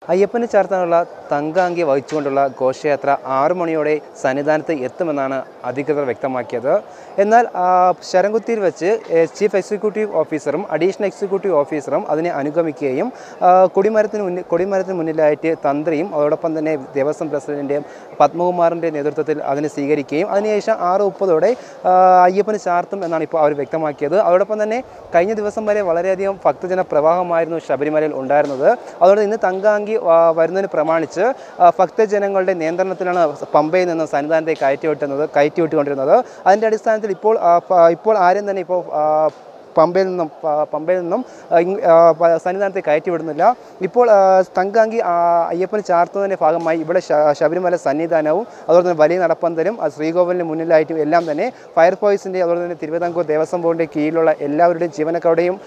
അയ്യപ്പന് ചാർത്താനുള്ള തങ്കാങ്കി വഹിച്ചുകൊണ്ടുള്ള ഘോഷയാത്ര 6 മണിയോടെ സന്നിധാനത്ത് എത്തുമെന്നാണ് അധികൃതർ വ്യക്തമാക്കിയത്. എന്നാൽ ശരംകുത്തിയിൽ വെച്ച് ചീഫ് എക്സിക്യൂട്ടീവ് ഓഫീസറും അഡീഷണൽ എക്സിക്യൂട്ടീവ് ഓഫീസറും അതിനെ അനുഗമിക്കുകയും കൊടിമരത്തിന് മുന്നിലായിട്ട് തന്ത്രിയും അതോടൊപ്പം തന്നെ ദേവസ്വം പ്രസിഡന്റും പത്മകുമാറിൻ്റെ നേതൃത്വത്തിൽ അതിനെ സ്വീകരിക്കുകയും അതിനുശേഷം 6:30 അയ്യപ്പന് ചാർത്തും എന്നാണ് ഇപ്പോൾ അവർ വ്യക്തമാക്കിയത്. അതോടൊപ്പം തന്നെ കഴിഞ്ഞ ദിവസം വരെ വളരെയധികം ഭക്തജന പ്രവാഹമായിരുന്നു ശബരിമലയിൽ ഉണ്ടായിരുന്നത്. അതുകൊണ്ട് ഇന്ന് തങ്കാങ്കി വരുന്നതിന് പ്രമാണിച്ച് ഭക്തജനങ്ങളുടെ നിയന്ത്രണത്തിലാണ് പമ്പയിൽ നിന്ന് സന്നിധാനത്തെ കയറ്റിവിട്ടുകൊണ്ടിരുന്നത്. അതിൻ്റെ അടിസ്ഥാനത്തിൽ ഇപ്പോൾ ആരും തന്നെ പമ്പയിൽ നിന്നും സന്നിധാനത്തെ കയറ്റിവിടുന്നില്ല. ഇപ്പോൾ തങ്കാങ്കി അയ്യപ്പന് ചാർത്തുന്നതിൻ്റെ ഭാഗമായി ഇവിടെ ശബരിമല സന്നിധാനവും അതുപോലെ തന്നെ വലിയ നടപ്പന്തലും ശ്രീകോവിലിന് മുന്നിലായിട്ടും എല്ലാം തന്നെ ഫയർഫോഴ്സിൻ്റെ അതുപോലെ തന്നെ തിരുവിതാംകൂർ ദേവസ്വം ബോർഡിൻ്റെ കീഴിലുള്ള എല്ലാവരുടെയും ജീവനക്കാരുടെയും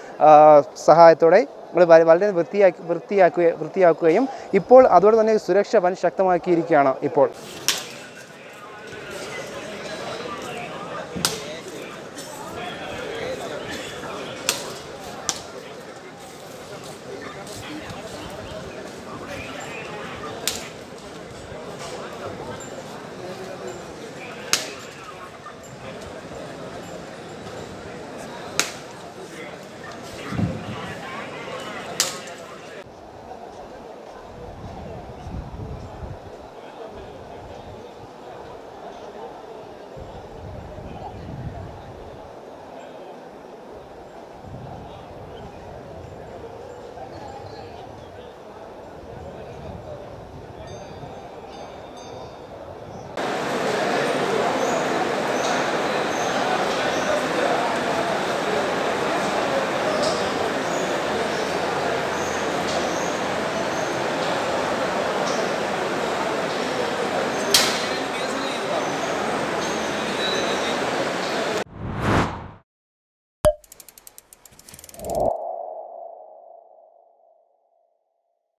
സഹായത്തോടെ വളരെ വൃത്തിയാക്കുകയും ഇപ്പോൾ അതോടെ തന്നെ സുരക്ഷ വൻ ശക്തമാക്കിയിരിക്കുകയാണ് ഇപ്പോൾ.